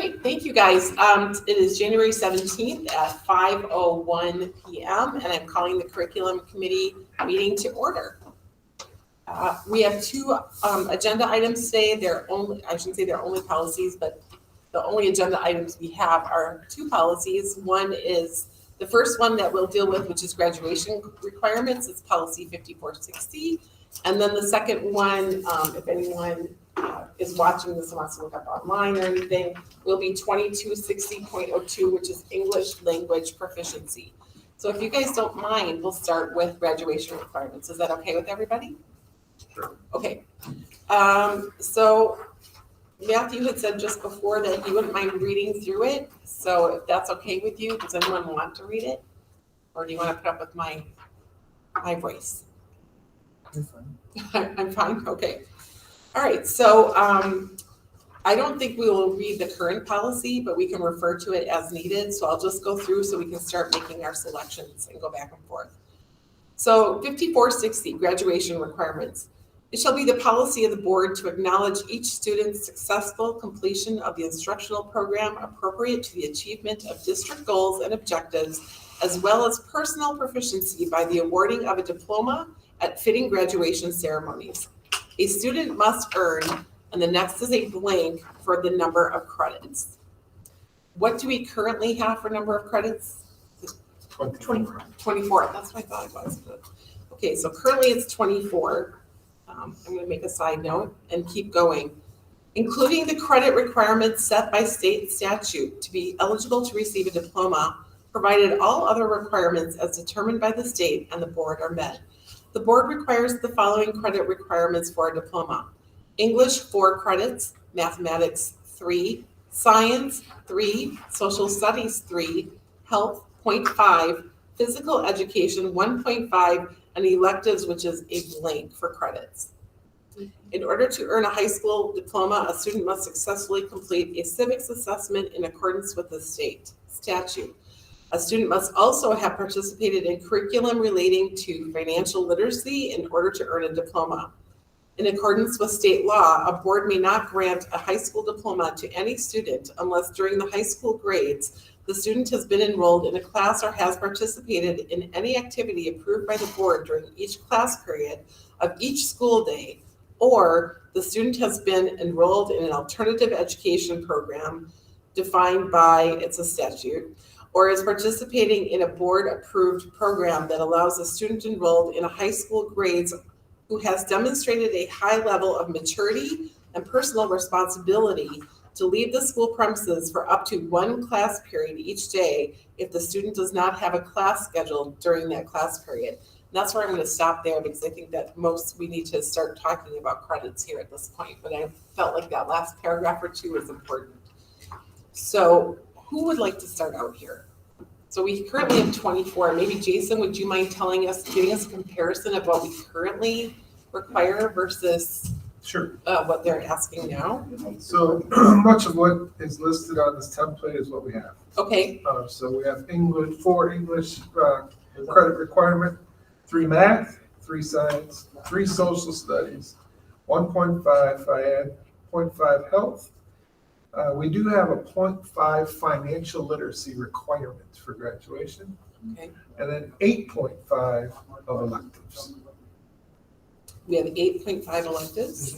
right, thank you guys. It is January 17th at 5:01 p.m. and I'm calling the curriculum committee meeting to order. We have two agenda items today. I shouldn't say they're only policies, but the only agenda items we have are two policies. One is the first one that we'll deal with, which is graduation requirements. It's policy 5460. And then the second one, if anyone is watching this and wants to look up online or anything, will be 2260.02, which is English language proficiency. So if you guys don't mind, we'll start with graduation requirements. Is that okay with everybody? Sure. Okay. So Matthew had said just before that he wouldn't mind reading through it. So if that's okay with you, does anyone want to read it? Or do you want to put up with my voice? You're fine. I'm fine, okay. All right, so I don't think we will read the current policy, but we can refer to it as needed. So I'll just go through so we can start making our selections and go back and forth. So 5460, graduation requirements. It shall be the policy of the board to acknowledge each student's successful completion of the instructional program appropriate to the achievement of district goals and objectives, as well as personal proficiency by the awarding of a diploma at fitting graduation ceremonies. A student must earn, and the next is a blank for the number of credits. What do we currently have for number of credits? 24, that's what I thought it was. Okay, so currently it's 24. I'm gonna make a side note and keep going. Including the credit requirements set by state statute to be eligible to receive a diploma, provided all other requirements as determined by the state and the board are met. The board requires the following credit requirements for a diploma: English 4 credits, mathematics 3, science 3, social studies 3, health 0.5, physical education 1.5, and electives, which is a blank for credits. In order to earn a high school diploma, a student must successfully complete a civics assessment in accordance with the state statute. A student must also have participated in curriculum relating to financial literacy in order to earn a diploma. In accordance with state law, a board may not grant a high school diploma to any student unless during the high school grades the student has been enrolled in a class or has participated in any activity approved by the board during each class period of each school day, or the student has been enrolled in an alternative education program defined by, it's a statute, or is participating in a board-approved program that allows a student enrolled in a high school grades who has demonstrated a high level of maturity and personal responsibility to leave the school premises for up to one class period each day if the student does not have a class scheduled during that class period. And that's where I'm going to stop there because I think that we need to start talking about credits here at this point, but I felt like that last paragraph or two is important. So who would like to start out here? So we currently have 24. Maybe Jason, would you mind giving us a comparison of what we currently require versus Sure. What they're asking now? So much of what is listed on this template is what we have. Okay. So we have English, 4 English credit requirement, 3 math, 3 science, 3 social studies, 1.5 FIAD, 0.5 health. We do have a 0.5 financial literacy requirement for graduation. Okay. And then 8.5 of electives. We have 8.5 electives.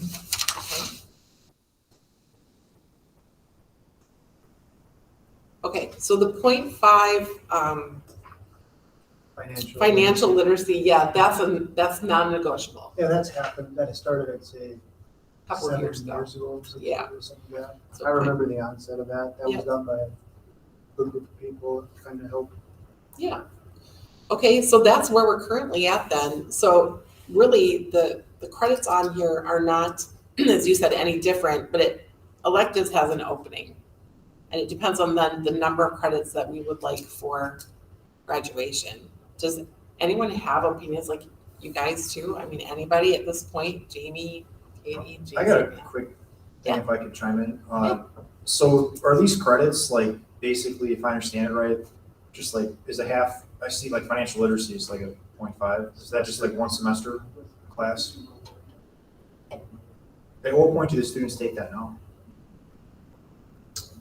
Okay, so the 0.5 financial literacy, yeah, that's non-negotiable. Yeah, that's happened. That started, I'd say, A couple 7 years ago. ago. Yeah. Or something like that. So I remember the onset of that. That Yeah. was done by a good group of people trying to help. Yeah. Okay, so that's where we're currently at then. So really, the credits on here are not, as you said, any different, but electives has an opening. And it depends on then the number of credits that we would like for graduation. Does anyone have opinions like you guys too? I mean, anybody at this point? Jamie, Katie, Jason? I got a quick thing if I could chime in. So are these credits like basically, if I understand it right, just like is a half, I see like financial literacy is like a 0.5. Is that just like one semester class? At what point do the students take that now?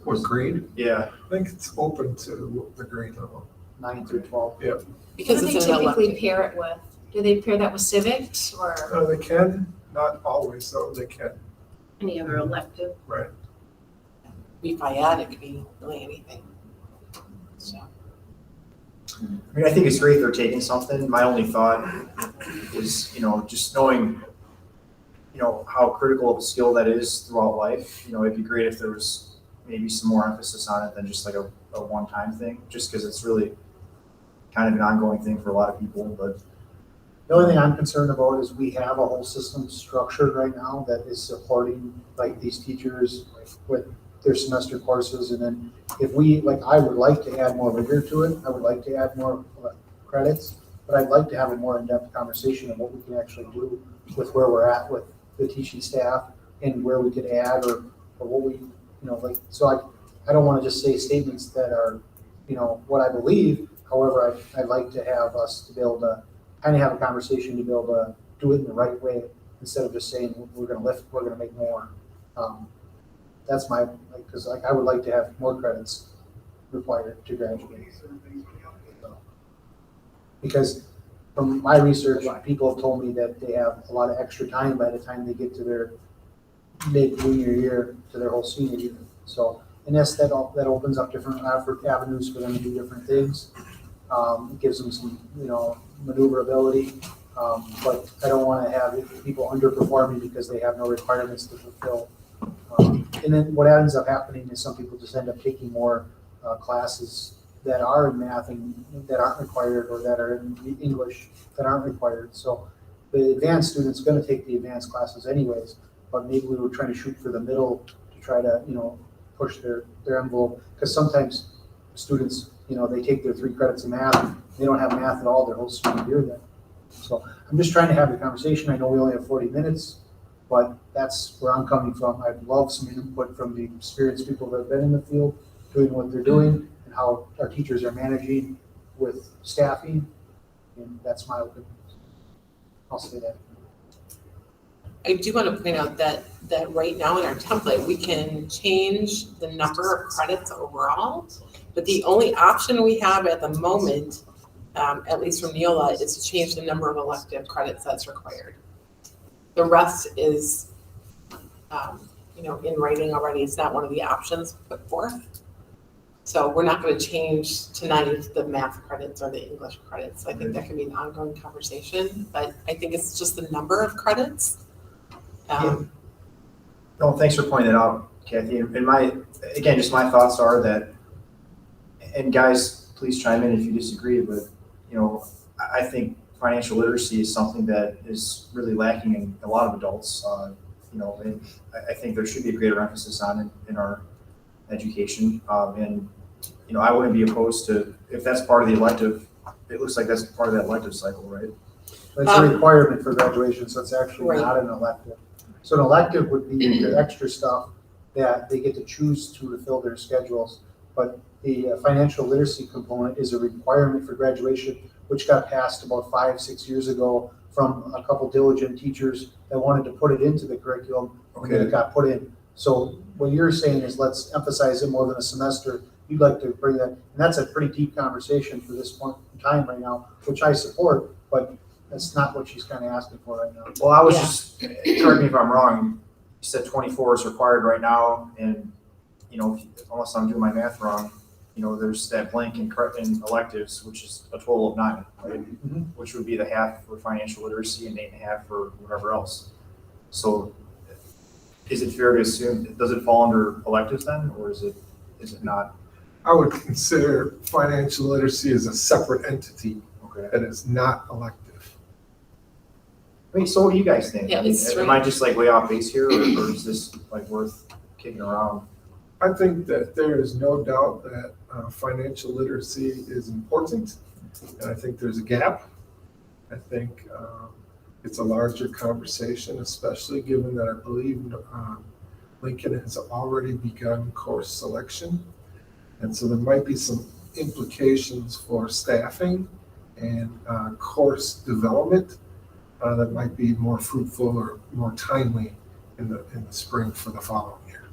What grade? Yeah, I think it's open to the grade level. 9 through 12. Because What do it's they an typically elective. pair it with? Do they pair that with civics or They can, not always, though, they can, any other elective? right? If I add, it could be really anything. So, I mean, I think it's great they're taking something. My only thought is, just knowing, how critical of a skill that is throughout life. It'd be great if there was maybe some more emphasis on it than just like a one-time thing, just because it's really kind of an ongoing thing for a lot of people, but The only thing I'm concerned about is we have a whole system structured right now that is supporting like these teachers with their semester courses. And then if we, like, I would like to add more rigor to it. I would like to add more credits, but I'd like to have a more in-depth conversation of what we can actually do with where we're at with the teaching staff and where we could add or what we, so I don't want to just say statements that are, what I believe. However, I'd like to have us to be able to kind of have a conversation to be able to do it in the right way instead of just saying we're going to make more. That's my, because I would like to have more credits required to graduate. So, because from my research, people have told me that they have a lot of extra time by the time they get to their mid-junior year to their whole senior year. So, and that opens up different avenues for them to do different things. It gives them some, maneuverability. But I don't want to have people underperforming because they have no requirements to fulfill. And then what ends up happening is some people just end up taking more classes that are in math and that aren't required, or that are in English that aren't required. So the advanced student's going to take the advanced classes anyways, but maybe we were trying to shoot for the middle to try to, push their envelope. Because sometimes students, they take their 3 credits of math, they don't have math at all their whole senior year then. So I'm just trying to have the conversation. I know we only have 40 minutes, but that's where I'm coming from. I'd love some input from the experienced people that have been in the field doing what they're doing and how our teachers are managing with staffing. And that's my opinion. I'll say that. I do want to point out that right now in our template, we can change the number of credits overall, but the only option we have at the moment, at least from Neola, is to change the number of elective credits that's required. The rest is, in writing already. It's not one of the options put forth. So we're not going to change tonight the math credits or the English credits. I think that can be an ongoing conversation, but I think it's just the number of credits. no, thanks for pointing that out, Kathy. And just my thoughts are that, and guys, please chime in if you disagree, but, I think financial literacy is something that is really lacking in a lot of adults, and I think there should be a greater emphasis on it in our education. And I wouldn't be opposed to, if that's part of the elective, it looks like that's part of that elective cycle, right? But it's a requirement for graduation, so it's actually Right. not an elective. So an elective would be the extra stuff that they get to choose to fill their schedules. But the financial literacy component is a requirement for graduation, which got passed about 5-6 years ago from a couple diligent teachers that wanted to put it into the curriculum, and then it got put in. So what you're saying is let's emphasize it more than a semester. You'd like to bring that, and that's a pretty deep conversation for this point in time right now, which I support, but that's not what she's kind of asking for right now. Well, I was Yeah. just, correct me if I'm wrong, you said 24 is required right now, and, unless I'm doing my math wrong, there's that blank in electives, which is a total of 9, right? Mhm. Which would be the half for financial literacy and 8.5 for whatever else. So is it fair to assume, does it fall under electives then, or is it not? I would consider financial literacy as a separate entity Okay. that is not elective. I mean, so what do you guys think? Yeah, I mean, it's am I just like way off base here, or is this like worth kicking around? I think that there is no doubt that financial literacy is important, and I think there's a gap. I think it's a larger conversation, especially given that I believe Lincoln has already begun course selection. And so there might be some implications for staffing and course development that might be more fruitful or more timely in the spring for the following year.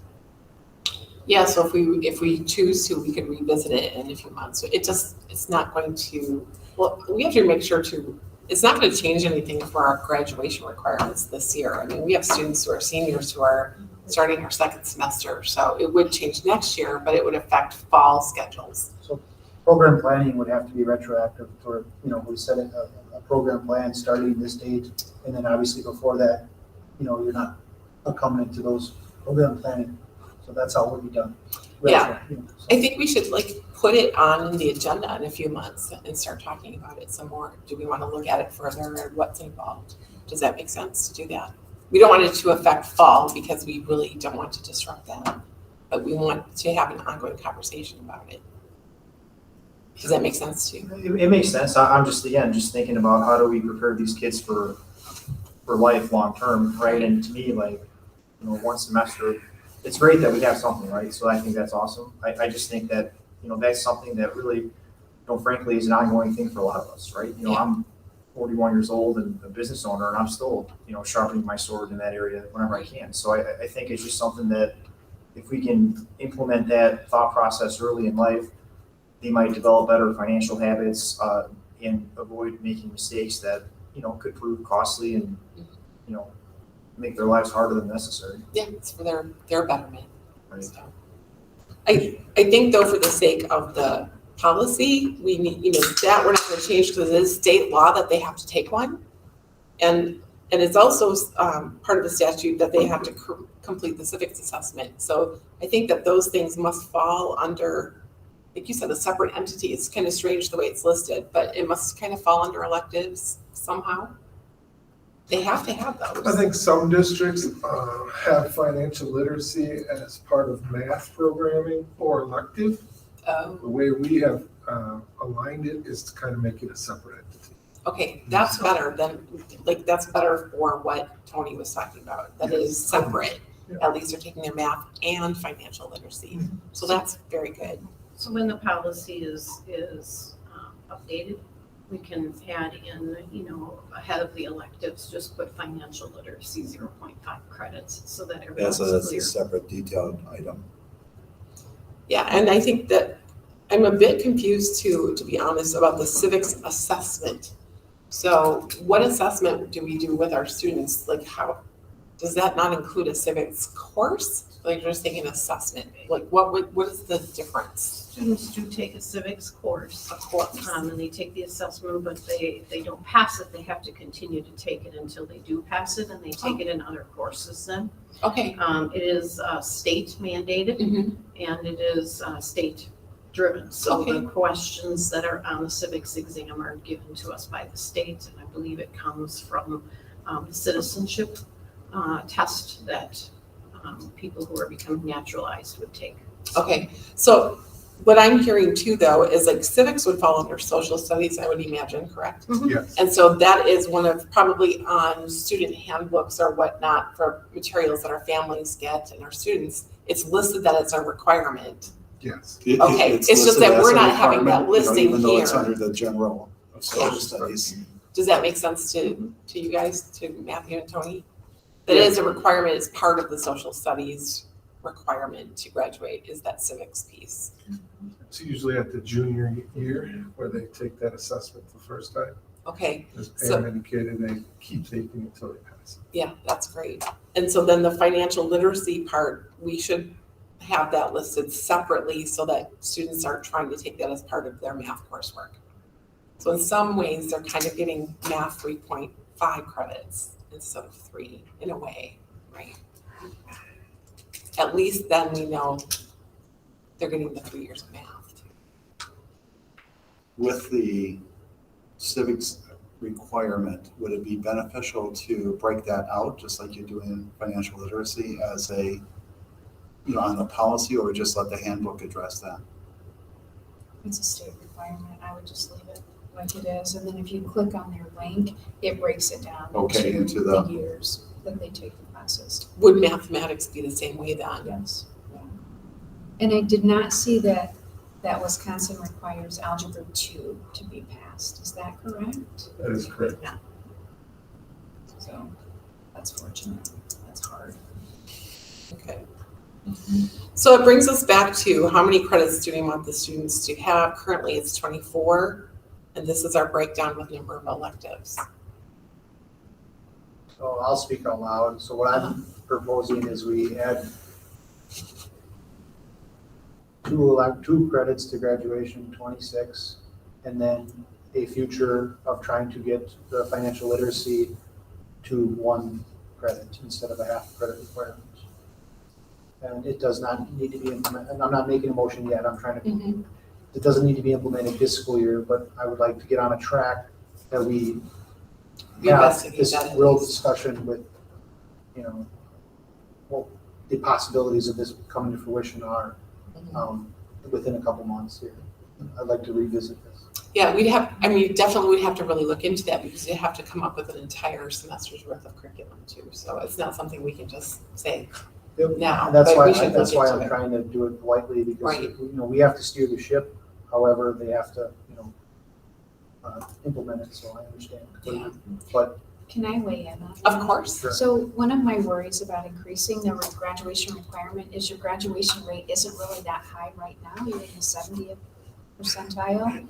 Yeah, so if we choose to, we could revisit it in a few months. So it's not going to, well, we have to make sure it's not gonna change anything for our graduation requirements this year. I mean, we have students who are seniors who are starting our second semester, so it would change next year, but it would affect fall schedules. Program planning would have to be retroactive for, we set a program plan starting this date, and then obviously before that, you're not accustomed to those program planning. So that's how it would be done. Yeah. So. I think we should put it on the agenda in a few months and start talking about it some more. Do we want to look at it further or what's involved? Does that make sense to do that? We don't want it to affect fall because we really don't want to disrupt that, but we want to have an ongoing conversation about it. Does that make sense to you? It makes sense. I'm just thinking about how do we prepare these kids for life long term, right? And to me, one semester, it's great that we have something, right? So I think that's awesome. I just think that, that's something that really, frankly, is an ongoing thing for a lot of us, right? Yeah. I'm 41 years old and a business owner, and I'm still, sharpening my sword in that area whenever I can. So I think it's just something that if we can implement that thought process early in life, they might develop better financial habits and avoid making mistakes that, could prove costly and, make their lives harder than necessary. Yeah, it's for their betterment. Right. So, I think though, for the sake of the policy, we need, that we're not gonna change because it is state law that they have to take one. And it's also part of the statute that they have to complete the civics assessment. So I think that those things must fall under, like you said, a separate entity. It's kind of strange the way it's listed, but it must kind of fall under electives somehow. They have to have those. I think some districts have financial literacy as part of math programming or elective. Oh, The way we have aligned it is to kind of make it a separate entity. okay, that's better than, that's better for what Tony was talking about. That is separate. Yeah. At least they're taking their math and financial literacy. So that's very good. So when the policy is updated, we can add in, ahead of the electives, just put financial literacy 0.5 credits so that everyone's That's a clear. separate detailed item. Yeah, and I think that I'm a bit confused too, to be honest, about the civics assessment. So what assessment do we do with our students? How, does that not include a civics course? You're just taking an assessment. What is the difference? Students do take a civics course, A course. and they take the assessment, but they don't pass it. They have to continue to take it until they do pass it, and they take it in other courses then. Okay. It is state mandated, Mhm. and it is state driven. So the Okay. questions that are on the civics exam are given to us by the state, and I believe it comes from the citizenship test that people who are becoming naturalized would take. Okay, so what I'm hearing too, though, is civics would fall under social studies, I would imagine, correct? Yes. And so that is one of probably on student handbooks or whatnot for materials that our families get and our students. It's listed that it's a requirement. Yes. Okay, it's just listed that as we're a not having that requirement, listing even though it's here. under the general of Yeah. social studies. Does that make sense to you guys, to Matthew and Tony? That is a requirement, it's part of the social studies requirement to graduate, is that civics piece. It's usually at the junior year where they take that assessment the first time. Okay, As So- Pam indicated, they keep taking it until they pass it. yeah, that's great. And so then the financial literacy part, we should have that listed separately so that students aren't trying to take that as part of their math coursework. So in some ways, they're kind of getting math 3.5 credits instead of 3 in a way, right? At least then we know they're getting the 3 years of math. With the civics requirement, would it be beneficial to break that out, just like you do in financial literacy, as on the policy, or just let the handbook address that? It's a state requirement, I would just leave it like it is, and then if you click on their link, it breaks it down Okay, into into the- the years that they take the classes. Would mathematics be the same way then? Yes. Yeah. And I did not see that Wisconsin requires Algebra 2 to be passed, is that correct? That is correct. So, that's fortunate, that's hard. Okay. So it brings us back to how many credits do we want the students to have? Currently, it's 24, and this is our breakdown with number of electives. So I'll speak out loud. So what I'm proposing is we add two credits to graduation 26, and then a future of trying to get the financial literacy to 1 credit instead of a half credit requirement. And it does not need to be implemented, and I'm not making a motion yet, I'm trying to, it doesn't need to be implemented this school year, but I would like to get on a track that we have Investigate this that at real least. discussion with, you know, what the possibilities of this coming to fruition are, within a couple months here. I'd like to revisit this. Yeah, definitely would have to really look into that because you have to come up with an entire semester's worth of curriculum too. So it's not something we can just say now. And that's but why, we should that's look why into I'm it. trying to do it politely, because, Right. you know, we have to steer the ship, however, they have to, you know, implement it, so I understand completely. But, Can I weigh in on that? Of course. Sure. So one of my worries about increasing the graduation requirement is your graduation rate isn't really that high right now. You're in the 70th percentile.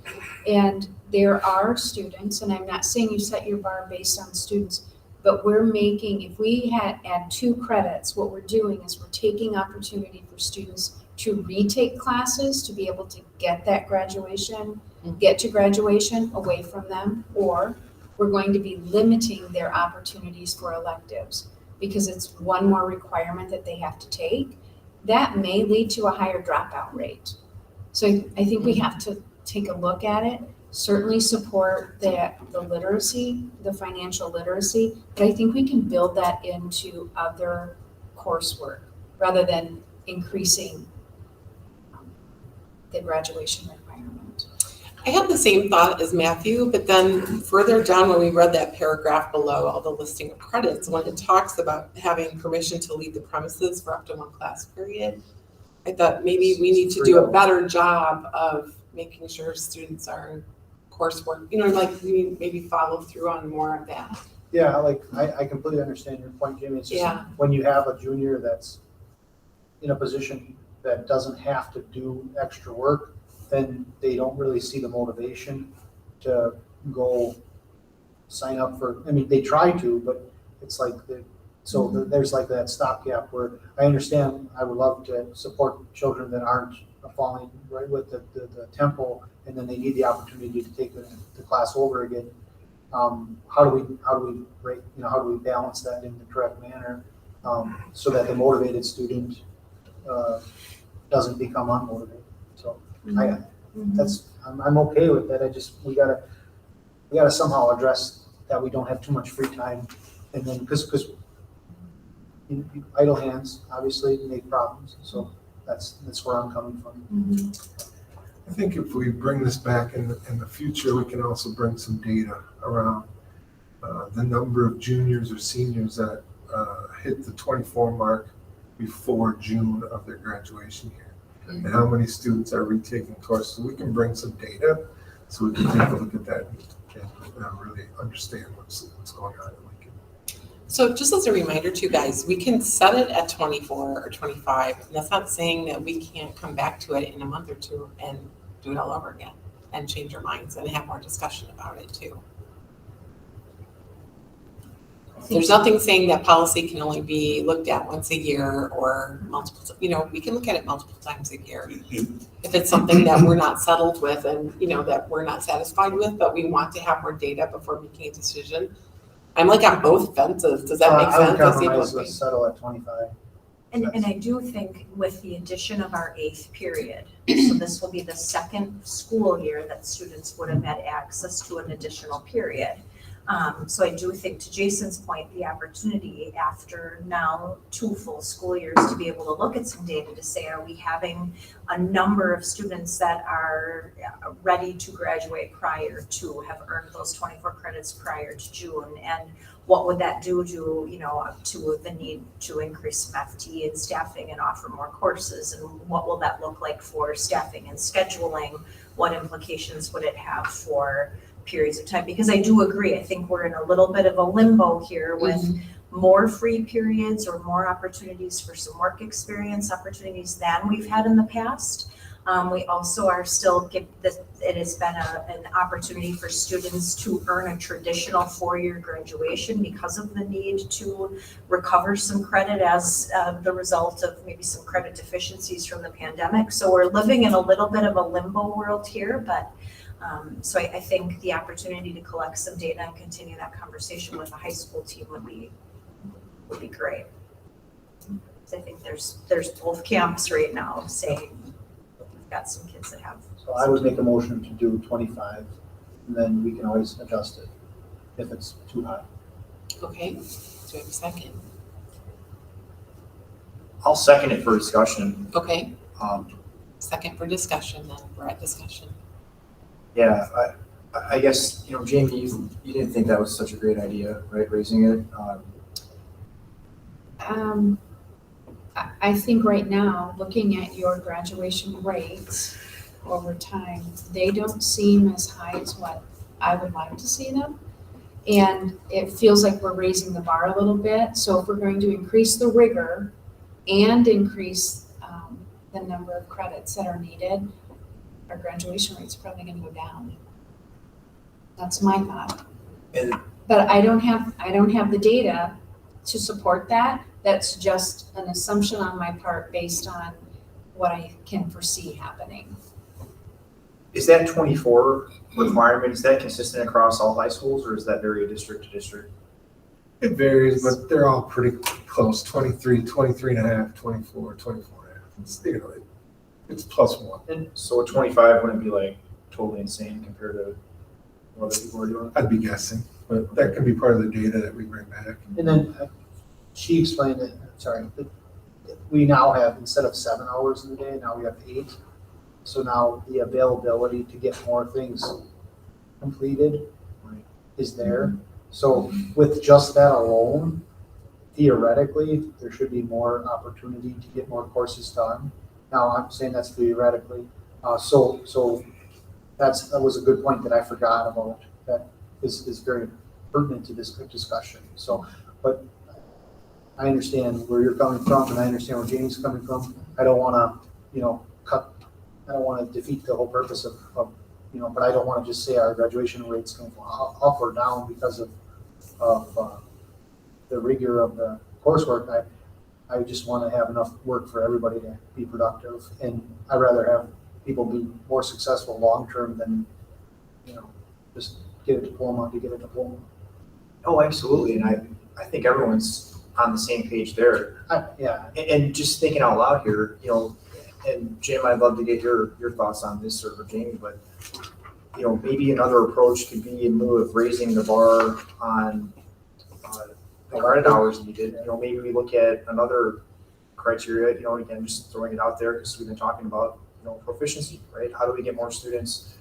And there are students, and I'm not saying you set your bar based on students, but we're making, if we add 2 credits, what we're doing is we're taking opportunity for students to retake classes to be able to get that graduation, get to graduation away from them, or we're going to be limiting their opportunities for electives because it's one more requirement that they have to take. That may lead to a higher dropout rate. So I think we have to take a look at it, certainly support the literacy, the financial literacy, but I think we can build that into other coursework rather than increasing the graduation requirement. I had the same thought as Matthew, but then further down when we read that paragraph below all the listing of credits, when it talks about having permission to leave the premises for up to 1 class period, I thought maybe we need to do a better job of making sure students are in coursework, you know, like we maybe follow through on more of that. yeah, like, I completely understand your point, Jamie. It's just, Yeah. when you have a junior that's in a position that doesn't have to do extra work, then they don't really see the motivation to go sign up for, I mean, they try to, but it's like, there's like that stopgap where I understand, I would love to support children that aren't falling right with the tempo, and then they need the opportunity to take the class over again. How do we balance that in the correct manner, so that the motivated student doesn't become unmotivated? So I'm okay with that. We gotta somehow address that we don't have too much free time, and then, because idle hands obviously make problems, so that's where I'm coming from. I think if we bring this back in the future, we can also bring some data around the number of juniors or seniors that hit the 24 mark before June of their graduation year. And how many students are retaking courses. So we can bring some data so we can take a look at that and really understand what's going on in Lincoln. So just as a reminder to you guys, we can set it at 24 or 25, and that's not saying that we can't come back to it in a month or two and do it all over again and change our minds and have more discussion about it too. There's nothing saying that policy can only be looked at once a year or multiple, we can look at it multiple times a year. If it's something that we're not settled with and, that we're not satisfied with, but we want to have more data before making a decision. I'm like on both fences. Does that make I would sense? Let's see compromise, what we- let's settle at 25. And I do think with the addition of our 8th period, so this will be the 2nd school year that students would have had access to an additional period. So I do think, to Jason's point, the opportunity after now 2 full school years to be able to look at some data to say, are we having a number of students that are ready to graduate prior to have earned those 24 credits prior to June? And what would that do to, to the need to increase some FTE and staffing and offer more courses? And what will that look like for staffing and scheduling? What implications would it have for periods of time? Because I do agree, I think we're in a little bit of a limbo here with more free periods or more opportunities for some work experience opportunities than we've had in the past. We also are still it has been an opportunity for students to earn a traditional four-year graduation because of the need to recover some credit as the result of maybe some credit deficiencies from the pandemic. So we're living in a little bit of a limbo world here, but so I think the opportunity to collect some data and continue that conversation with the high school team would be great. So I think there's both camps right now saying we've got some kids that have. So I would make a motion to do 25, and then we can always adjust it if it's too high. Okay, do we have a second? I'll second it for discussion. Okay, Um, second for discussion then, we're at discussion. yeah, I guess, Jamie, you didn't think that was such a great idea, right, raising it? I think right now, looking at your graduation rates over time, they don't seem as high as what I would like to see them. And it feels like we're raising the bar a little bit. So if we're going to increase the rigor and increase the number of credits that are needed, our graduation rate's probably gonna go down. That's my thought. And But I don't have the data to support that. That's just an assumption on my part based on what I can foresee happening. is that 24 requirement, is that consistent across all high schools, or is that vary district to district? It varies, but they're all pretty close, 23, 23 and a half, 24, 24 and a half. It's, it's +1. And so a 25 wouldn't be like totally insane compared to what other people are doing? I'd be guessing, but that could be part of the data that we bring back. And then she explained that, that we now have, instead of 7 hours in the day, now we have 8. So now the availability to get more things completed is there. So with just that alone, theoretically, there should be more opportunity to get more courses done. Now, I'm saying that's theoretically. So that was a good point that I forgot about. That is very pertinent to this discussion. So, but I understand where you're coming from, and I understand where Jamie's coming from. I don't want to, I don't want to defeat the whole purpose of, but I don't want to just say our graduation rate's going to go up or down because of the rigor of the coursework. I just want to have enough work for everybody to be productive, and I'd rather have people be more successful long-term than, just get a diploma to get a diploma. Oh, absolutely, and I think everyone's on the same page there. Yeah, And just thinking out loud here, and Jim, I'd love to get your thoughts on this, or Jamie, but maybe another approach could be in lieu of raising the bar on the credit hours needed. Maybe we look at another criteria. Again, just throwing it out there because we've been talking about proficiency, right? How do we get more students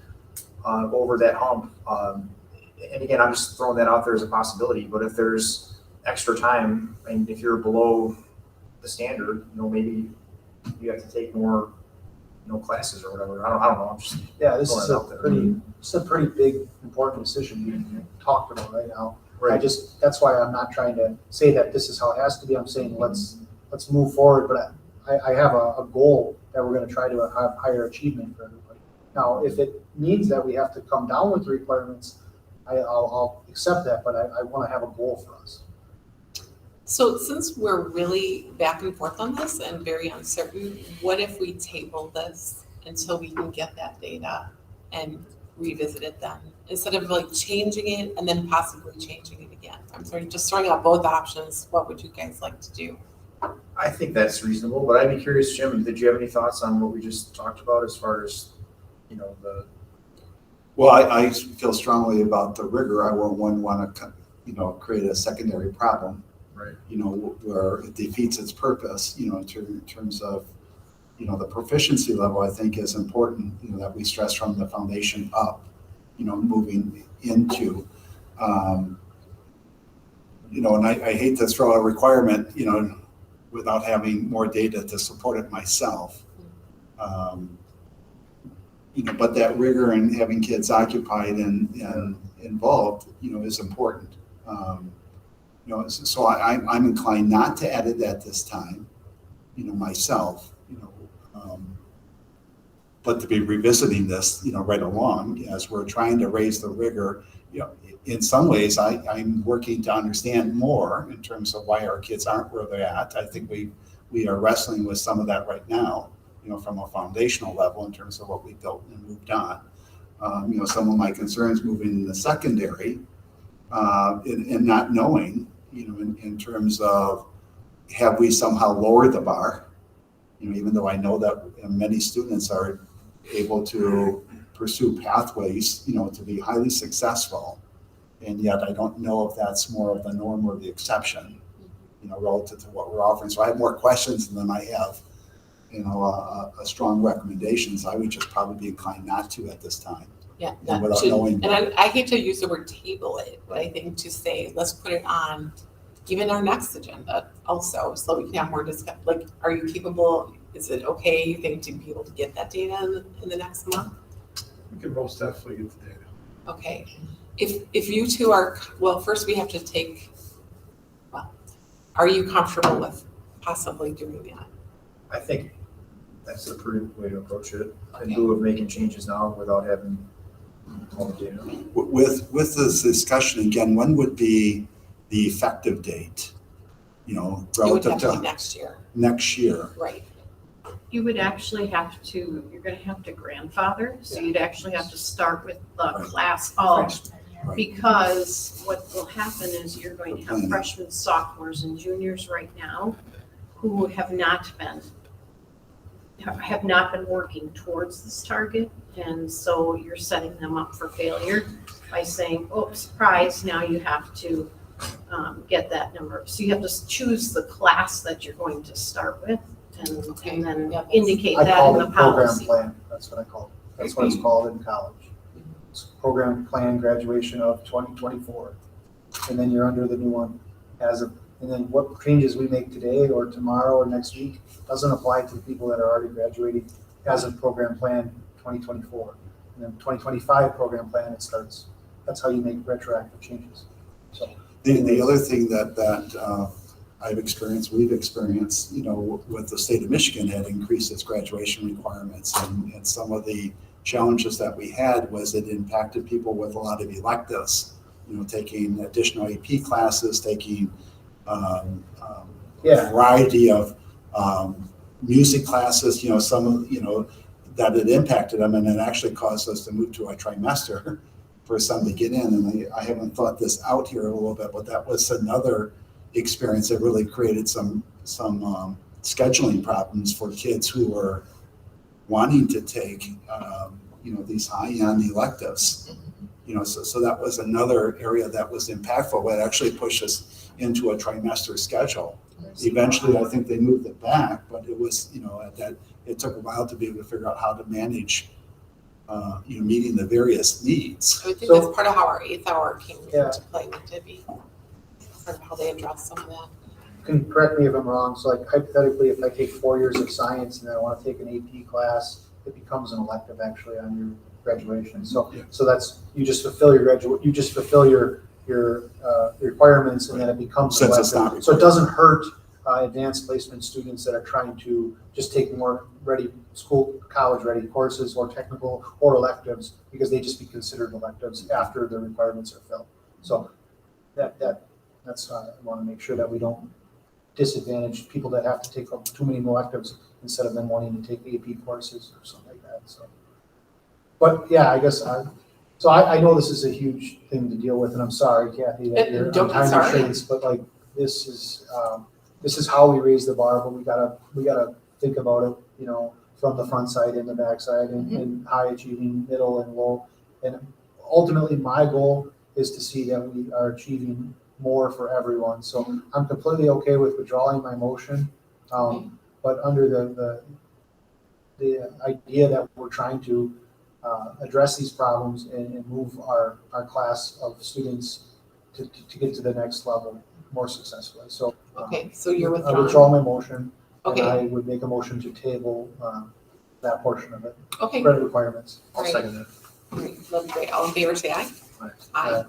over that hump? And again, I'm just throwing that out there as a possibility. But if there's extra time, and if you're below the standard, maybe you have to take more, classes or whatever. I don't know. I'm just yeah, this throwing is it out there. a pretty big, important decision we talked about right now. Right. That's why I'm not trying to say that this is how it has to be. I'm saying let's move forward, but I have a goal that we're going to try to have higher achievement for everybody. Now, if it means that we have to come down with the requirements, I'll accept that, but I want to have a goal for us. So since we're really back and forth on this and very uncertain, what if we table this until we can get that data and revisit it then? Instead of like changing it and then possibly changing it again. I'm sorry, just throwing out both options. What would you guys like to do? I think that's reasonable, but I'd be curious, Jim, did you have any thoughts on what we just talked about as far as, the. Well, I feel strongly about the rigor. I wouldn't want to, create a secondary problem. Right. Where it defeats its purpose, in terms of, the proficiency level, I think is important, that we stress from the foundation up, moving into, and I hate to throw a requirement, without having more data to support it myself. But that rigor and having kids occupied and involved, is important. You know, so I'm inclined not to edit that this time, you know, myself, you know. But to be revisiting this, you know, right along as we're trying to raise the rigor, you know, in some ways I'm working to understand more in terms of why our kids aren't where they're at. I think we are wrestling with some of that right now, you know, from a foundational level in terms of what we built and moved on. You know, some of my concerns moving in the secondary, and not knowing, you know, in terms of have we somehow lowered the bar? You know, even though I know that many students are able to pursue pathways, you know, to be highly successful. And yet I don't know if that's more of the norm or the exception, you know, relative to what we're offering. So I have more questions than I have, you know, a strong recommendations. I would just probably be inclined not to at this time. Yeah, And that without should, knowing. and I hate to use the word table it, but I think to say, let's put it on even our next agenda also, so we can have more discuss, like, are you capable, is it okay, you think, to be able to get that data in the next month? We can most definitely get the data. Okay, if you two are, well, first we have to take, well, are you comfortable with possibly doing that? I think that's a prudent way to approach it, in Okay. lieu of making changes now without having all the data. With this discussion, again, when would be the effective date? You know, It would relative have to be to next year, next year. right? You would actually have to, you're gonna have to grandfather, so you'd actually have to start with the Right. class of, Right. because what will happen is you're going to have Planning. freshmen, sophomores, and juniors right now who have not been working towards this target, and so you're setting them up for failure by saying, oh, surprise, now you have to get that number. So you have to choose the class that you're going to start with, Okay. and then Yep. indicate I that call in it the program policy. plan, that's what I call it, that's what it's called in college. It's program plan graduation of 2024, and then you're under the new one as of, and then what changes we make today or tomorrow or next week doesn't apply to the people that are already graduating as of program plan 2024. And then 2025 program plan, it starts, that's how you make retroactive changes, so. The other thing that I've experienced, we've experienced, you know, with the state of Michigan had increased its graduation requirements, and some of the challenges that we had was it impacted people with a lot of electives, you know, taking additional AP classes, taking Yeah. variety of music classes, you know, some of, you know, that it impacted them, and it actually caused us to move to a trimester for some to get in. And I haven't thought this out here a little bit, but that was another experience that really created some scheduling problems for kids who were wanting to take, you know, these high-end electives. You know, so that was another area that was impactful. It actually pushed us into a trimester schedule. Eventually, I think they moved it back, but it was, you know, it took a while to be able to figure out how to manage, you know, meeting the various needs. I would think So- that's part of how our 8th hour came Yeah. into play, would it be? Part of how they address some of that. Can correct me if I'm wrong, so like hypothetically, if I take 4 years of science and I want to take an AP class, it becomes an elective actually on your graduation. So, Yeah. so that's, you just fulfill your requirements and then it becomes an Since it's elective. not So it required. doesn't hurt advanced placement students that are trying to just take more college-ready courses or technical or electives, because they just be considered electives after the requirements are filled. So that's I want to make sure that we don't disadvantage people that have to take up too many electives instead of them wanting to take AP courses or something like that, so. But yeah, I guess I know this is a huge thing to deal with, and I'm sorry, Kathy, that you're Don't on be time sorry. restraints, but like, this is how we raise the bar, but we gotta think about it, you know, from the front side and the back side and high achieving, middle and low. And ultimately, my goal is to see that we are achieving more for everyone. So I'm completely okay with withdrawing my motion. But under the idea that we're trying to address these problems and move our class of students to get to the next level more successfully. So Okay, so you're I withdrawing. withdraw my motion, and Okay, I would make a motion to table that portion of it, okay, credit requirements. I'll Right. second that. great, that'd be great. All in favor, say aye. Aye. Aye.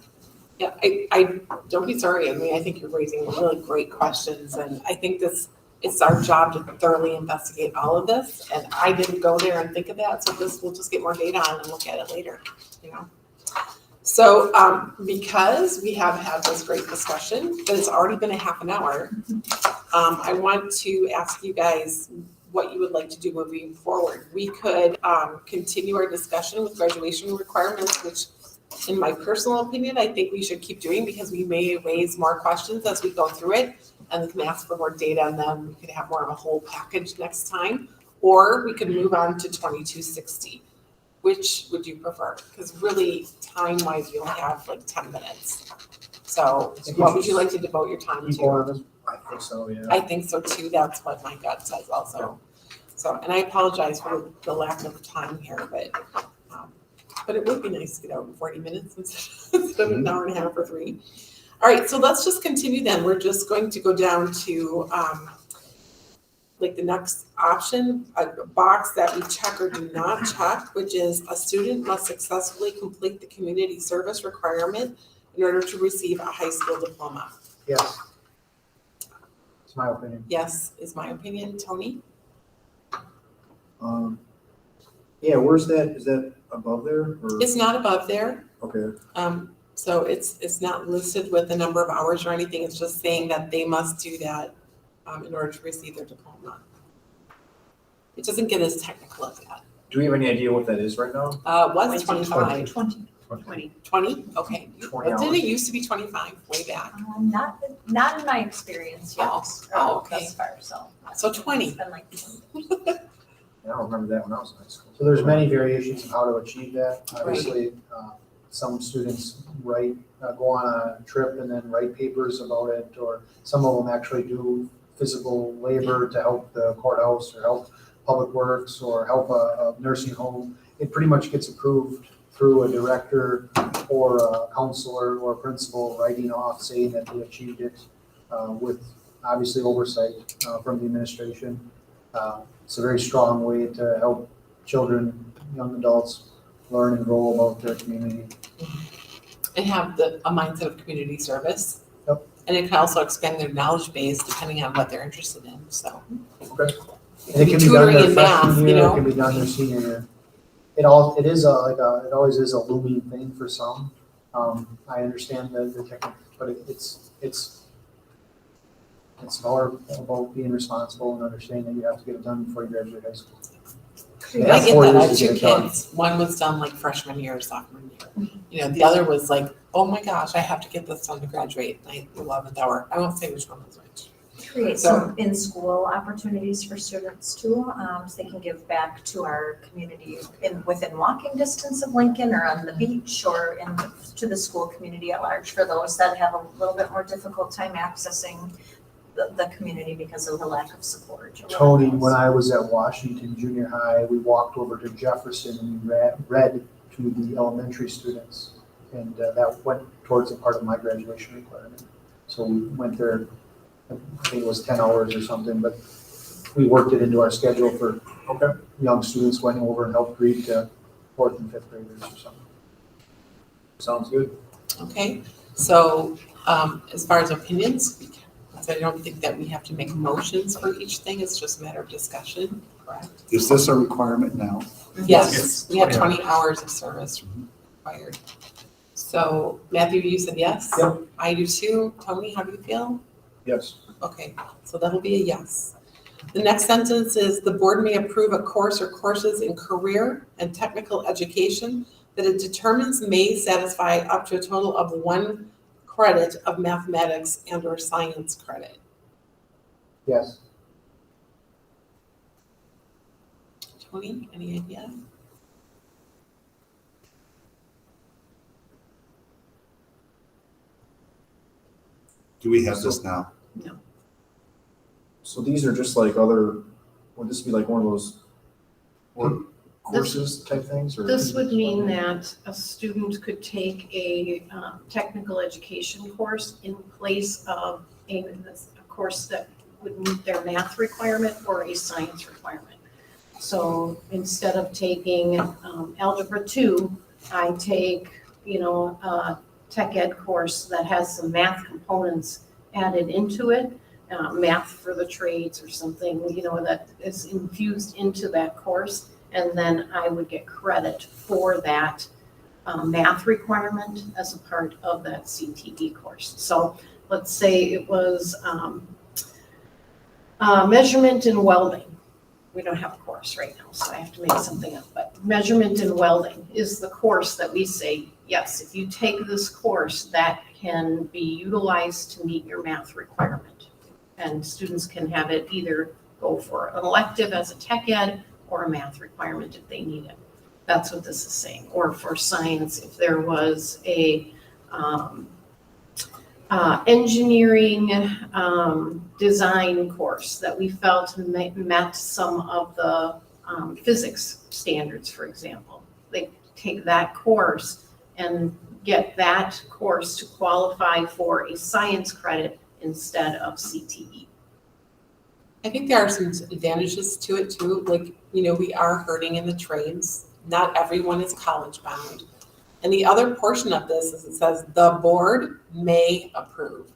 Yeah, I, don't be sorry. I mean, I think you're raising really great questions, and I think it's our job to thoroughly investigate all of this, and I didn't go there and think of that, so we'll just get more data on and look at it later, you know? So, because we have had this great discussion, but it's already been a half an hour, I want to ask you guys what you would like to do moving forward. We could, continue our discussion with graduation requirements, which in my personal opinion, I think we should keep doing because we may raise more questions as we go through it and we can ask for more data and then we could have more of a whole package next time. Or we could move on to 2260. Which would you prefer? Because really, time-wise, you'll have like 10 minutes. So what would you like to devote your time Keep to? going on this. I think so, yeah. I think so too. That's what my gut says also. So, and I apologize for the lack of time here, but it would be nice to get out in 40 minutes instead of an hour and a half or 3. All right, so let's just continue then. We're just going to go down to like the next option, a box that we check or do not check, which is a student must successfully complete the community service requirement in order to receive a high school diploma. Yes. It's my opinion. Yes, is my opinion. Tony? Yeah, where's that? Is that above there or? It's not above there. Okay, So it's not listed with the number of hours or anything, it's just saying that they must do that in order to receive their diploma. It doesn't get as technical as that. do we have any idea what that is right now? What's 25? 20. 20? Okay. 20 Didn't hours. it used to be 25 way back? Not in my experience yet. Oh, okay. Thus far, so. So 20. It's been like 20. I don't remember that when I was in high school. So there's many variations of how to achieve that. Obviously, some students go on a trip and then write papers about it, or some of them actually do physical labor to help the courthouse or help Public Works or help a nursing home. It pretty much gets approved through a director or a counselor or a principal writing off saying that they achieved it with obviously oversight from the administration. It's a very strong way to help children, young adults learn and grow about their community. And have a mindset of community service. Yep. And it can also expand their knowledge base depending on what they're interested in, so. Okay. It And could it be can be done tutoring their in math, freshman you year, it know? can be done their senior year. It always is a looming thing for some. I understand the technique, but it's more about being responsible and understanding that you have to get it done before you graduate high school. They I have get 4 that, I years have to 2 get it done. kids, one was done like freshman year or sophomore year. You know, the other was like, oh my gosh, I have to get this done to graduate, like the 11th hour, I won't say which one was which. Create So- some in-school opportunities for students too, so they can give back to our community within walking distance of Lincoln or on the beach or to the school community at large for those that have a little bit more difficult time accessing the community because of the lack of support. or Tony, whatever when else. I was at Washington Junior High, we walked over to Jefferson and we read to the elementary students. And that went towards a part of my graduation requirement. So we went there, I think it was 10 hours or something, but we worked it into our schedule for young students going over and helped greet 4th and 5th graders or something. Sounds good. Okay, so as far as opinions, I don't think that we have to make motions for each thing, it's just a matter of discussion, correct? Is this a requirement now? Yes, we have 20 hours of service required. So Matthew, you said yes? Yep. I do too. Tony, how do you feel? Yes. Okay, so that'll be a yes. The next sentence is the board may approve a course or courses in career and technical education that it determines may satisfy up to a total of 1 credit of mathematics and or science credit. Yes. Tony, any idea? Do we have this now? So these are just like would this be like one of those work courses type things or? This would mean that a student could take a technical education course in place of a course that would meet their math requirement or a science requirement. So instead of taking Algebra 2, I take, tech ed course that has some math components added into it, math for the trades or something, you know, that is infused into that course. And then I would get credit for that math requirement as a part of that CTE course. So let's say it was measurement in welding. We don't have a course right now, so I have to make something up. But measurement in welding is the course that we say, yes, if you take this course, that can be utilized to meet your math requirement. And students can have it either go for an elective as a tech ed or a math requirement if they need it. That's what this is saying. Or for science, if there was a engineering design course that we felt met some of the physics standards, for example. They take that course and get that course to qualify for a science credit instead of CTE. I think there are some advantages to it too, like, you know, we are hurting in the trades. Not everyone is college bound. And the other portion of this is it says the board may approve.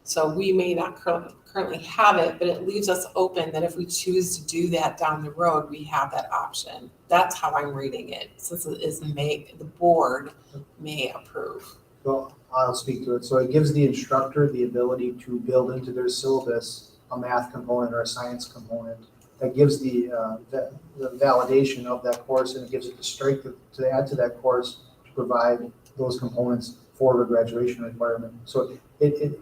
So we may not currently have it, but it leaves us open that if we choose to do that down the road, we have that option. That's how I'm reading it, since it is may, the board may approve. Well, I'll speak to it. So it gives the instructor the ability to build into their syllabus a math component or a science component that gives the validation of that course, and it gives it the strength to add to that course to provide those components for the graduation requirement. So it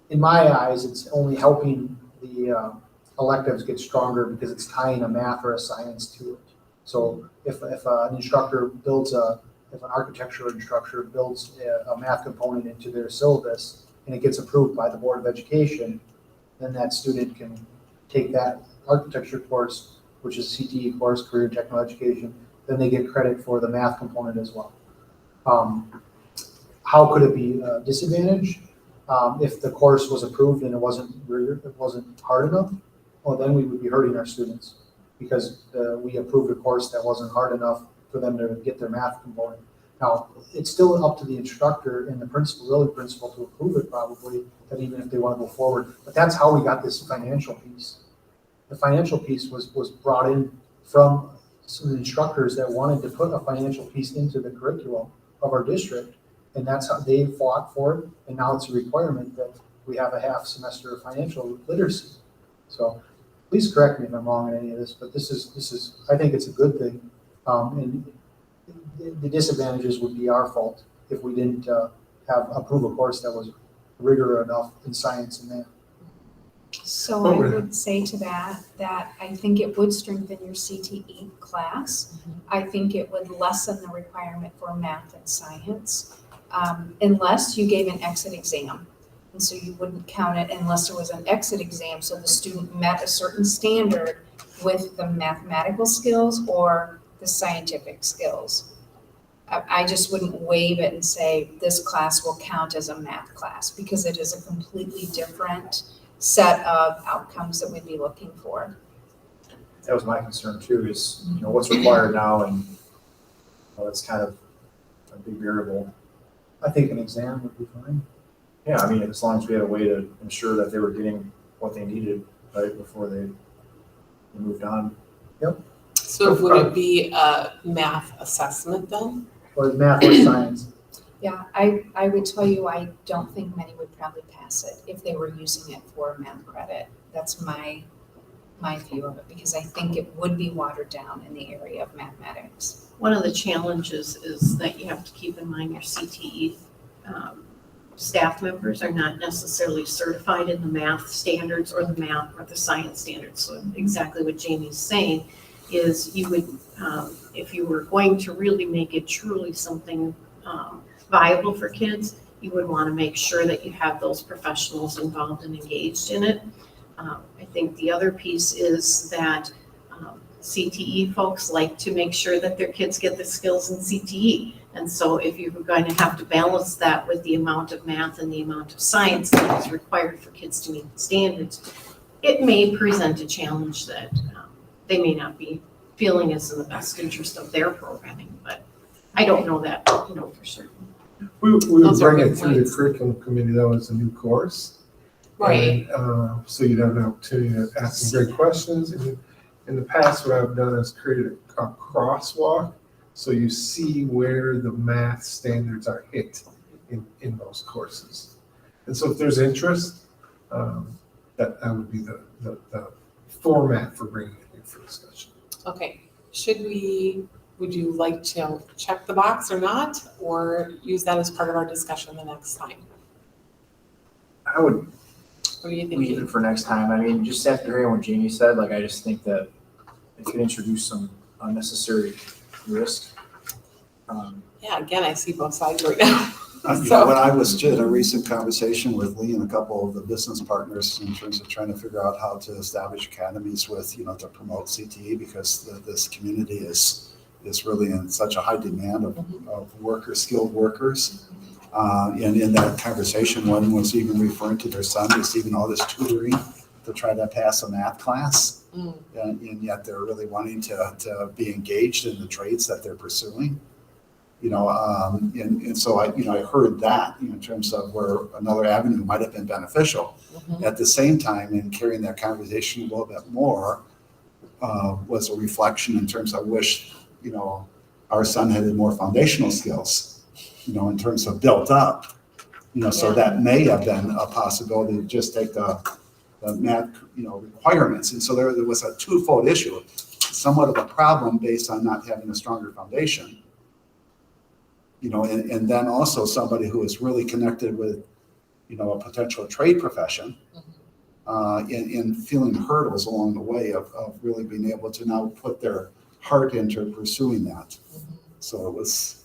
in my eyes, it's only helping the electives get stronger because it's tying a math or a science to it. So if an instructor builds if an architecture instructor builds a math component into their syllabus and it gets approved by the Board of Education, then that student can take that architecture course, which is a CTE course, career and technical education, then they get credit for the math component as well. How could it be a disadvantage? If the course was approved and it wasn't hard enough, well, then we would be hurting our students because we approved a course that wasn't hard enough for them to get their math component. Now, it's still up to the instructor and the principal to approve it probably, that even if they want to go forward. But that's how we got this financial piece. The financial piece was brought in from some instructors that wanted to put a financial piece into the curriculum of our district. And that's how they fought for it. And now it's a requirement that we have a half semester of financial literacy. So please correct me if I'm wrong in any of this, but this is I think it's a good thing. And the disadvantages would be our fault if we didn't approve a course that was rigorous enough in science and math. So I would say to that I think it would strengthen your CTE class. I think it would lessen the requirement for math and science, unless you gave an exit exam. And so you wouldn't count it unless there was an exit exam, so the student met a certain standard with the mathematical skills or the scientific skills. I just wouldn't waive it and say this class will count as a math class, because it is a completely different set of outcomes that we'd be looking for. That was my concern too, is, you know, what's required now, and that's kind of a big variable. I think an exam would be fine. Yeah, I mean, as long as we had a way to ensure that they were getting what they needed, right, before they moved on. So would it be a math assessment then? Or math or science. Yeah, I would tell you, I don't think many would probably pass it if they were using it for math credit. That's my view of it, because I think it would be watered down in the area of mathematics. One of the challenges is that you have to keep in mind your CTE staff members are not necessarily certified in the math standards or the math or the science standards. So exactly what Jamie's saying is you would, if you were going to really make it truly something viable for kids, you would want to make sure that you have those professionals involved and engaged in it. I think the other piece is that CTE folks like to make sure that their kids get the skills in CTE. And so if you're going to have to balance that with the amount of math and the amount of science that is required for kids to meet the standards, it may present a challenge that they may not be feeling is in the best interest of their programming. But I don't know that, for certain. We would Those are bring good it through the points. curriculum committee though as a new course. Right. And, so you'd have an opportunity to ask some great questions. And in the past, what I've done is created a crosswalk, so you see where the math standards are hit in those courses. And so if there's interest, that would be the format for bringing it in for discussion. Okay, would you like to check the box or not, or use that as part of our discussion the next time? I would What are you leave thinking? it for next time. I mean, just after hearing what Jeannie said, like, I just think that it could introduce some unnecessary risk. Yeah, again, I see both sides right now. You So- know, when I was in a recent conversation with Lee and a couple of the business partners in terms of trying to figure out how to establish academies with, to promote CTE, because this community is really in such a high demand of workers, skilled workers. And in that conversation, one was even referring to their son receiving all this tutoring to try to pass a math class. Mm. And yet they're really wanting to be engaged in the trades that they're pursuing. And so I heard that in terms of where another avenue might have been beneficial. Mhm. At the same time, in carrying that conversation a little bit more, was a reflection in terms of wish, our son had more foundational skills, in terms of built up, so Yeah. that may have been a possibility to just take the math, requirements. And so there was a twofold issue, somewhat of a problem based on not having a stronger foundation. And then also somebody who is really connected with, a potential trade profession, in feeling hurdles along the way of really being able to now put their heart into pursuing that. So it was.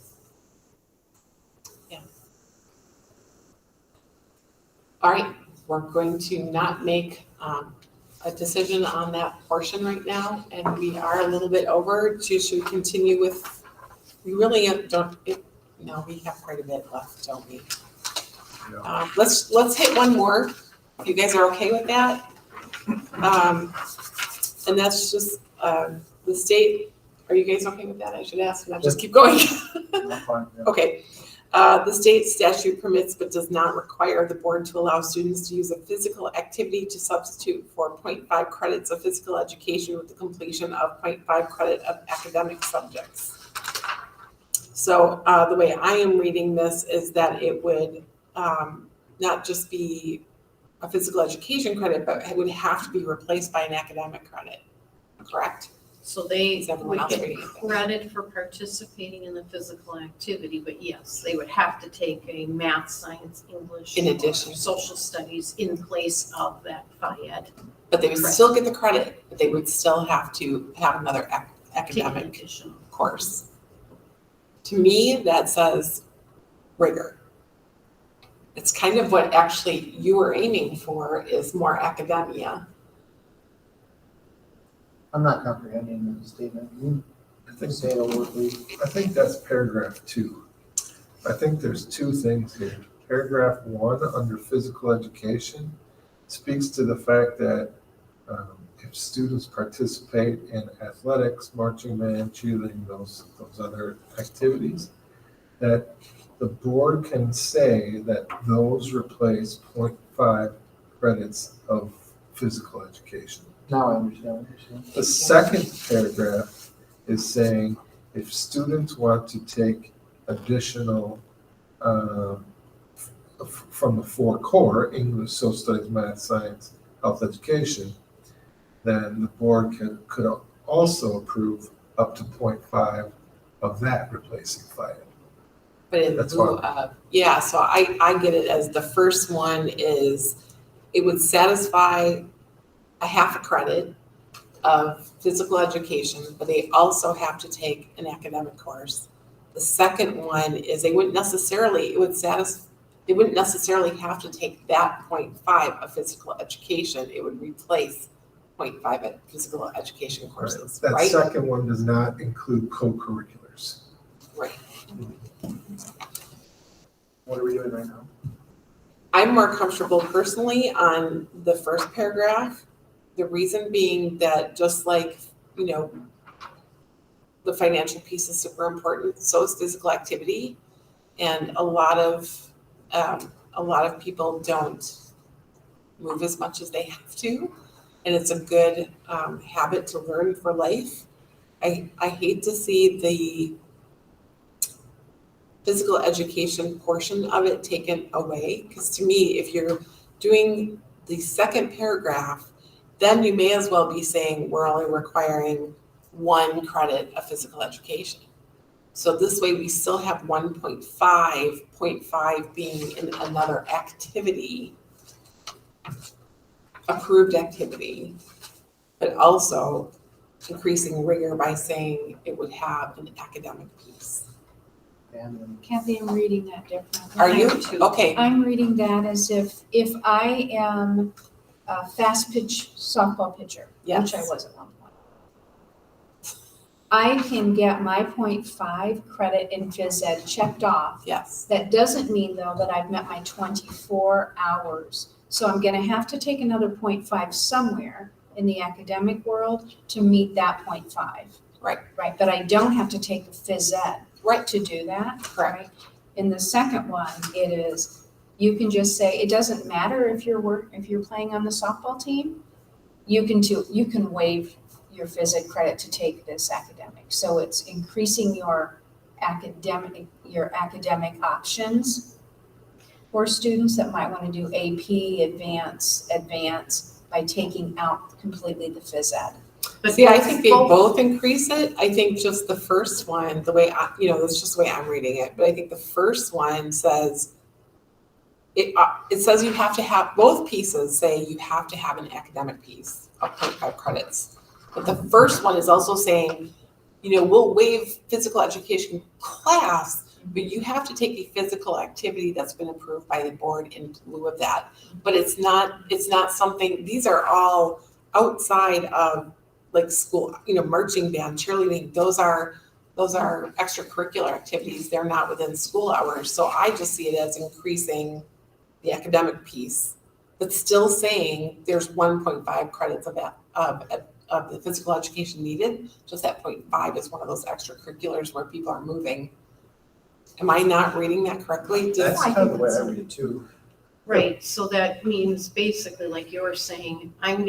All right, we're going to not make a decision on that portion right now, and we are a little bit over. Should we continue with, we really don't, no, we have quite a bit left, don't we? Yeah. Let's hit one more, if you guys are okay with that. And that's just, the state, are you guys okay with that? I should ask, not just keep going. I'm fine, yeah. Okay. The state statute permits but does not require the board to allow students to use a physical activity to substitute for 0.5 credits of physical education with the completion of 0.5 credit of academic subjects. So the way I am reading this is that it would not just be a physical education credit, but it would have to be replaced by an academic credit, correct? So they Is everyone would else get reading it? credit for participating in the physical activity, but yes, they would have to take a math, science, English. In addition. or social studies in place of that FIED. But they would Correct. still get the credit, but they would still have to have another Take an academic additional. course. To me, that says rigor. It's kind of what actually you were aiming for, is more academia. I'm not comprehending the statement. You I can think say it over, please. I think that's paragraph 2. I think there's 2 things here. Paragraph 1 under physical education speaks to the fact that if students participate in athletics, marching band, cheerleading, those other activities, that the board can say that those replace 0.5 credits of physical education. Now I understand what you're saying. The second paragraph is saying if students want to take additional from the 4 core, English, social studies, math, science, health education, then the board could also approve up to 0.5 of that replacing FIED. But in That's lieu of, yeah, so I get it as the first one is, it would satisfy a half a credit of physical education, but they also have to take an academic course. The second one is they wouldn't necessarily have to take that 0.5 of physical education. It would replace 0.5 of physical education courses, That right? second one does not include co-curriculars. Right. What are we doing right now? I'm more comfortable personally on the first paragraph. The reason being that just like, the financial piece is super important, so is physical activity. And a lot of people don't move as much as they have to. And it's a good habit to learn for life. I hate to see the physical education portion of it taken away, because to me, if you're doing the second paragraph, then you may as well be saying we're only requiring 1 credit of physical education. So this way we still have 1.5, 0.5 being in another activity, approved activity, but also increasing rigor by saying it would have an academic piece. And Kathy, I'm reading that differently. Are you? I am too. Okay, I'm reading that as if I am a fast pitch softball pitcher, yes. which I was at one point, I can get my 0.5 credit in phys ed checked off. Yes, That doesn't mean though that I've met my 24 hours. So I'm gonna have to take another 0.5 somewhere in the academic world to meet that 0.5. Right. Right, but I don't have to take the phys ed. Right. To do that. Correct. Right? In the second one, it is, you can just say, it doesn't matter if you're playing on the softball team, you can waive your phys ed credit to take this academic. So it's increasing your academic options for students that might want to do AP, advance by taking out completely the phys ed. But see, I that's think they both increase it. I think just the first one, the way that's just the way I'm reading it. But I think the first one says, it says you have to have, both pieces say you have to have an academic piece of 0.5 credits. But the first one is also saying, we'll waive physical education class, but you have to take a physical activity that's been approved by the board in lieu of that. But it's not something, these are all outside of like school, marching band, cheerleading, those are extracurricular activities. They're not within school hours. So I just see it as increasing the academic piece, but still saying there's 1.5 credits of the physical education needed. Just that 0.5 is one of those extracurriculars where people are moving. Am I not reading that correctly? That's kind of the way I read it too. Right, so that means basically, like you're saying, I'm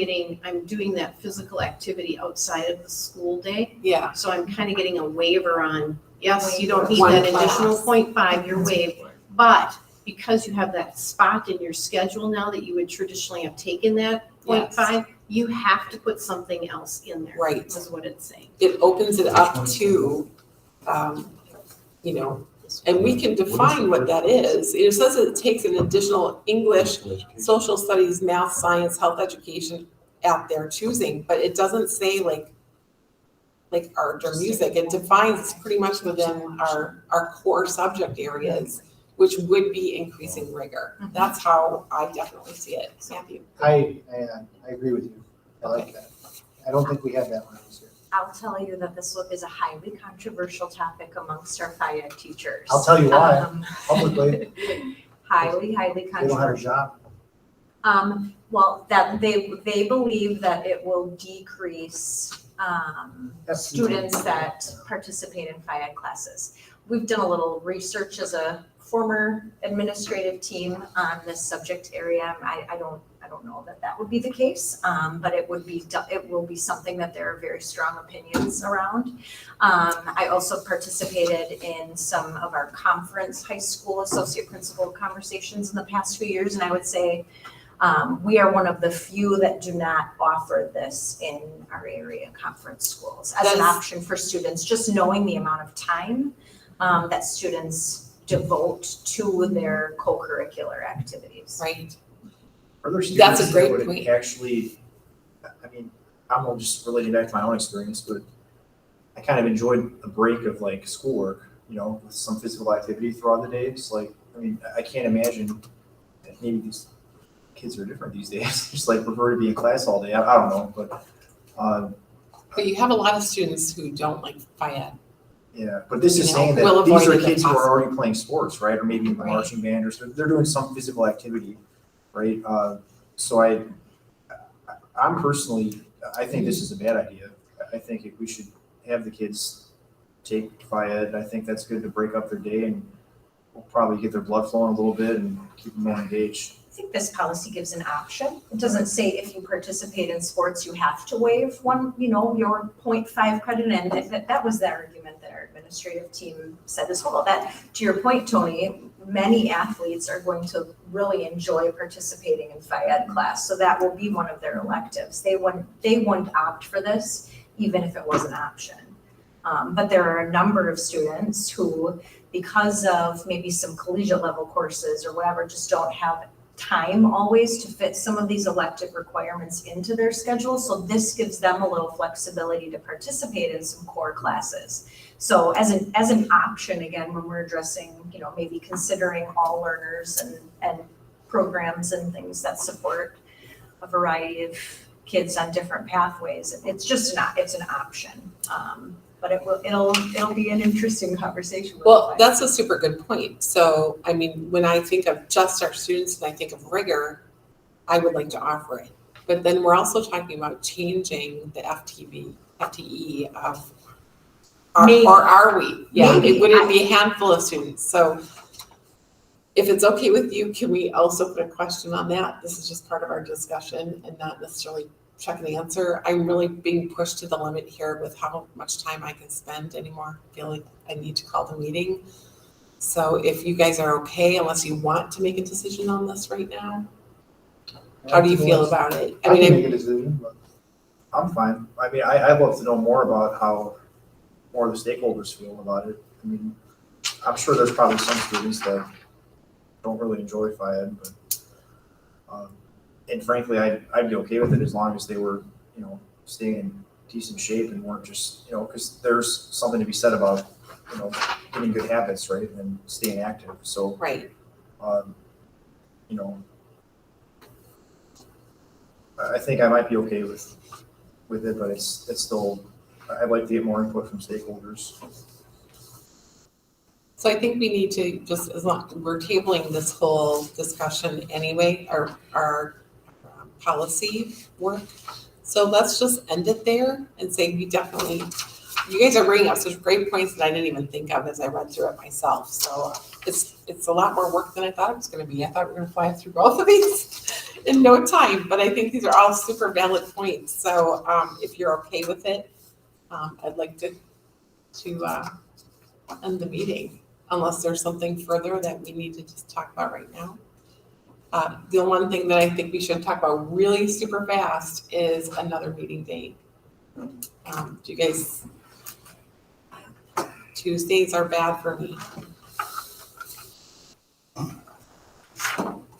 doing that physical activity outside of the school day. Yeah, So I'm kind of getting a waiver on, yes, you don't need One that class. additional 0.5, you're waived. But because you have that spot in your schedule now that you would traditionally have taken that 0.5, you have to put something else in there. Right. Is what it's saying. it opens it up to, and we can define what that is. It says it takes an additional English, social studies, math, science, health education at their choosing, but it doesn't say like art or music. It defines pretty much within our core subject areas, which would be increasing rigor. That's how I definitely see it. Matthew? I agree with you. I like that. I don't think we had that when I was here. I'll tell you that this is a highly controversial topic amongst our FIAD teachers. I'll tell you why. Um, Publicly, Highly they don't have a controversial. job. Well, that they believe that it will decrease, students that participate in FIAD classes. We've done a little research as a former administrative team on this subject area. I don't know that would be the case, but it will be something that there are very strong opinions around. I also participated in some of our conference high school associate principal conversations in the past few years, and I would say we are one of the few that do not offer this in our area conference schools as an option for students, just knowing the amount of time that students devote to their co-curricular activities. Right. Are there That's a students great that would point. actually, I mean, I'm just relating back to my own experience, but I kind of enjoyed a break of like schoolwork, with some physical activity throughout the days. Like, I mean, I can't imagine that maybe these kids are different these days, just like prefer to be in class all day. I don't know, but But you have a lot of students who don't like FIAD. yeah, but this is You know, saying we'll that these avoid are it if kids who are possible. already playing sports, right? Or maybe in the Right. marching band, or so they're doing some physical activity, right? So I'm personally, I think this is a bad idea. I think we should have the kids take FIED. I think that's good to break up their day and will probably get their blood flowing a little bit and keep them more engaged. I think this policy gives an option. It doesn't say if you participate in sports, you have to waive one, your 0.5 credit. And that was the argument that our administrative team said as well. That, to your point, Tony, many athletes are going to really enjoy participating in FIED class. So that will be one of their electives. They wouldn't opt for this, even if it was an option. But there are a number of students who, because of maybe some collegiate level courses or whatever, just don't have time always to fit some of these elective requirements into their schedule. So this gives them a little flexibility to participate in some core classes. So as an option, again, when we're addressing, maybe considering all learners and programs and things that support a variety of kids on different pathways, it's an option. But it'll be an interesting conversation. Well, that's a super good point. So, I mean, when I think of just our students and I think of rigor, I would like to offer it. But then we're also talking about changing the FTE of, or are we? Yeah, Maybe. it wouldn't be a handful of students. So if it's okay with you, can we also put a question on that? This is just part of our discussion and not necessarily check and answer. I'm really being pushed to the limit here with how much time I can spend anymore. I feel like I need to call the meeting. So if you guys are okay, unless you want to make a decision on this right now, how do you feel about it? I can make a decision, but I'm fine. I mean, I'd love to know more about how more of the stakeholders feel about it. I mean, I'm sure there's probably some students that don't really enjoy FIED, but and frankly, I'd be okay with it as long as they were, staying in decent shape and weren't just, because there's something to be said about, getting good habits, right, and staying active. So, right. I think I might be okay with it, but it's still, I'd like to get more input from stakeholders. So I think we need to just, as long, we're tabling this whole discussion anyway, our policy work. So let's just end it there and say you guys are bringing up such great points that I didn't even think of as I read through it myself. So it's a lot more work than I thought it was gonna be. I thought we were gonna fly through both of these in no time, but I think these are all super valid points. So if you're okay with it, I'd like to end the meeting, unless there's something further that we need to just talk about right now. The one thing that I think we should talk about really super fast is another meeting date. Do you guys, Tuesdays are bad for me.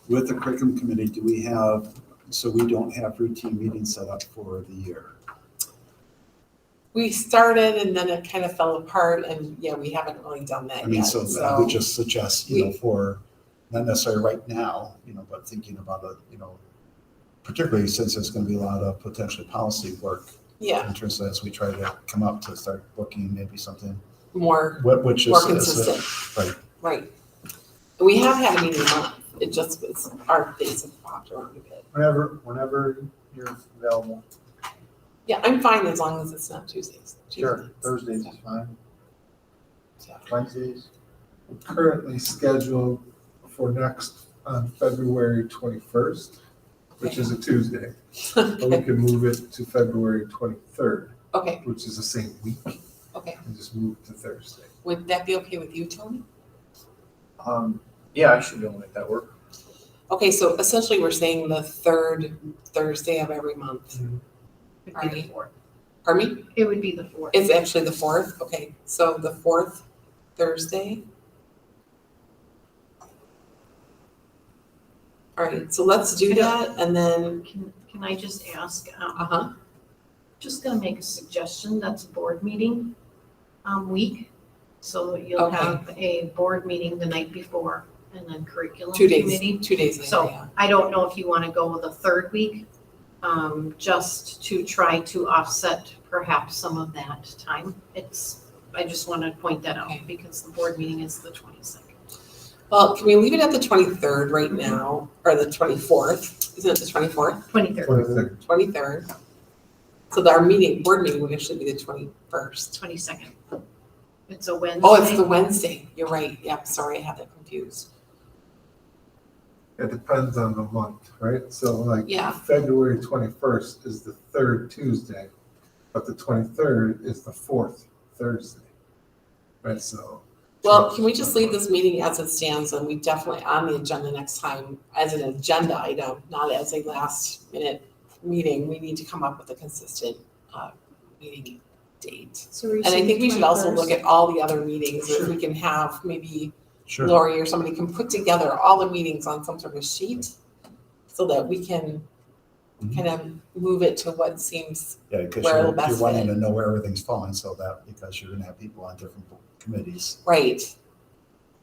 With the curriculum committee, so we don't have routine meetings set up for the year? We started and then it kind of fell apart and we haven't really done that I mean, yet. so I would just suggest, for, not necessarily right now, but thinking about it, particularly since there's gonna be a lot of potentially policy work. Yeah, In terms of as we try to come up to start booking maybe something, more which is. consistent. Right. We have had a meeting a month. It's our days have popped around a bit. whenever you're available. Yeah, I'm fine as long as it's not Tuesdays. Sure, Thursdays is fine, Wednesdays. Currently scheduled for on February 21st, which is a Tuesday. But we can move it to February 23rd, Okay, which is the same week, okay. and just move it to Thursday. Would that be okay with you, Tony? Yeah, I should be able to make that work. Okay, so essentially we're saying the third Thursday of every month. It would be the Alright. 4th. Pardon me? It would be the 4th. It's actually the 4th. Okay, so the 4th Thursday. All right, so let's do that and then, Can I just ask, uh-huh, just gonna make a suggestion, that's a board meeting week. So you'll Okay. have a board meeting the night before and then curriculum 2 days, committee. 2 days later, So yeah. I don't know if you wanna go with a third week, just to try to offset perhaps some of that time. I just wanna point that out Okay. because the board meeting is the 22nd. Well, can we leave it at the 23rd right now, or the 24th? Isn't it the 24th? 23rd, 23rd. So our board meeting would actually be the 21st. 22nd. It's a Wednesday. Oh, it's the Wednesday. You're right. Yep, sorry, I had that confused. It depends on the month, right? So like Yeah. February 21st is the third Tuesday, but the 23rd is the fourth Thursday. Right, so. Well, can we just leave this meeting as it stands and we definitely on the agenda next time as an agenda item, not as a last minute meeting. We need to come up with a consistent meeting date. So we're And I saying think we should also 21st? look at all the other meetings, if Sure. we can have maybe Sure. Lori or somebody can put together all the meetings on some sort of sheet so that we can Mhm. kind of move it to what seems, Yeah, because Where it'll you're best wanting fit. to know where everything's falling, so that, because you're gonna have people on different committees. right.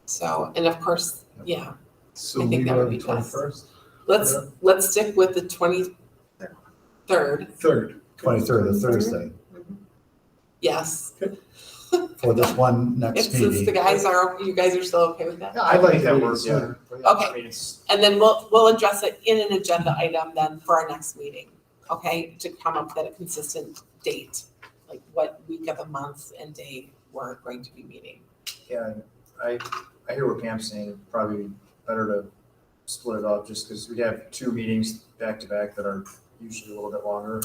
So, and of course, yeah, So I think we that go would to be the best. 21st? let's stick with the 23rd, Third. 23rd, the Thursday, yes. for this one next If since the meeting. you guys are still okay with that? Yeah, I'd like think to that meet works, yeah. sooner. Okay. I mean, it's, And then we'll address it in an agenda item then for our next meeting, okay? To come up with a consistent date, like what week of the month and day we're going to be meeting. yeah, I hear what Pam's saying, it'd probably be better to split it up, just because we have 2 meetings back to back that are usually a little bit longer.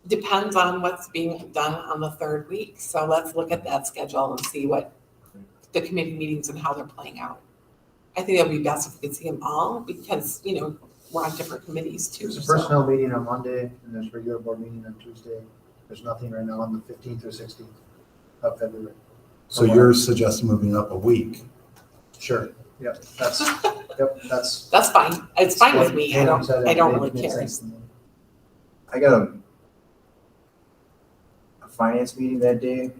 Depends on what's being done on the third week, so let's look at that schedule and see what the committee meetings and how they're playing out. I think it'd be best if we could see them all, because, we're on different committees too. There's a so. personnel meeting on Monday and there's regular board meeting on Tuesday. There's nothing right now on the 15th or 16th of February. So you're suggesting moving up a week. Sure, yep, that's. That's fine, it's fine with me, I don't really Makes care. sense to me. I got a finance meeting that day,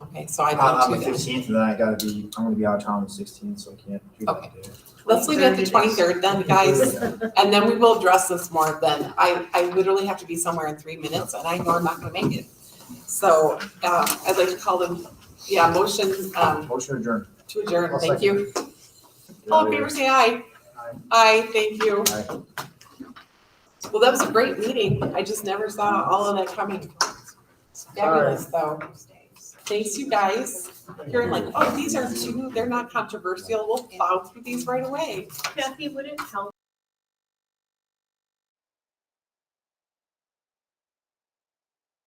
Okay, so I on don't the do that. 15th, and then I'm gonna be out of town on the 16th, so I can't do that day. Let's leave it at the 23rd then, guys, and then we will address this more then. I literally have to be somewhere in 3 minutes, and I know I'm not gonna make it. So, I'd like to call them, motion, Motion adjourned. to adjourn, I'll thank you. All in favor, say aye. Aye. Aye, thank you. Aye. Well, that was a great meeting, I just never saw all of that coming. Fabulous, though. Thanks, you guys. You're like, oh, these are 2, they're not controversial, we'll plow through these right away. Kathy, would it help